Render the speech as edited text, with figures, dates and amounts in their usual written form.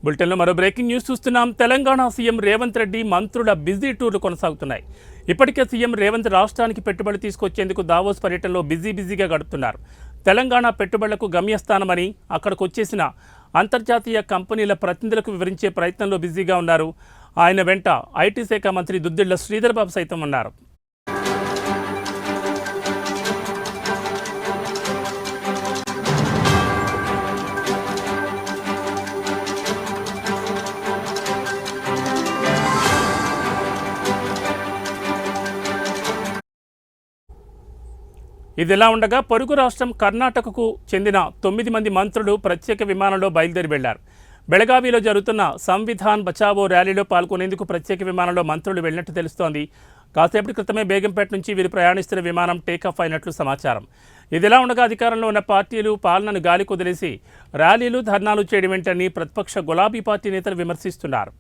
బులెటిన్లో మరో breaking news చూస్తున్నాం. తెలంగాణ సీఎం రేవంత్ రెడ్డి మంత్రుల బిజీ టూర్లు కొనసాగుతున్నాయి. ఇప్పటికే సీఎం రేవంత్ రాష్ట్రానికి పెట్టుబడి తీసుకొచ్చేందుకు దావోస్ పర్యటనలో బిజీగా గడుపుతున్నారు. తెలంగాణ పెట్టుబడులకు గమ్యస్థానమని అక్కడికి వచ్చేసిన అంతర్జాతీయ కంపెనీల ప్రతినిధులకు వివరించే ప్రయత్నంలో బిజీగా ఉన్నారు. ఆయన వెంట ఐటీ శాఖ మంత్రి దుద్దిళ్ల శ్రీధర్ బాబు సైతం ఉన్నారు. ఇదిలా ఉండగా పొరుగు రాష్ట్రం కర్ణాటకకు చెందిన 9 మంది మంత్రులు ప్రత్యేక విమానంలో బయలుదేరి వెళ్లారు. బెళగావిలో జరుగుతున్న సంవిధాన్ బచావో ర్యాలీలో పాల్గొనేందుకు ప్రత్యేక విమానంలో మంత్రులు వెళ్లినట్టు తెలుస్తోంది. కాసేపటి క్రితమే బేగంపేట నుంచి వీరు ప్రయాణిస్తున్న విమానం టేకాఫ్ అయినట్లు సమాచారం. ఇదిలా ఉండగా అధికారంలో ఉన్న పార్టీలు పాలనను గాలి కుదిలేసి ర్యాలీలు ధర్నాలు చేయడం ఏంటని ప్రతిపక్ష గులాబీ పార్టీ నేతలు విమర్శిస్తున్నారు.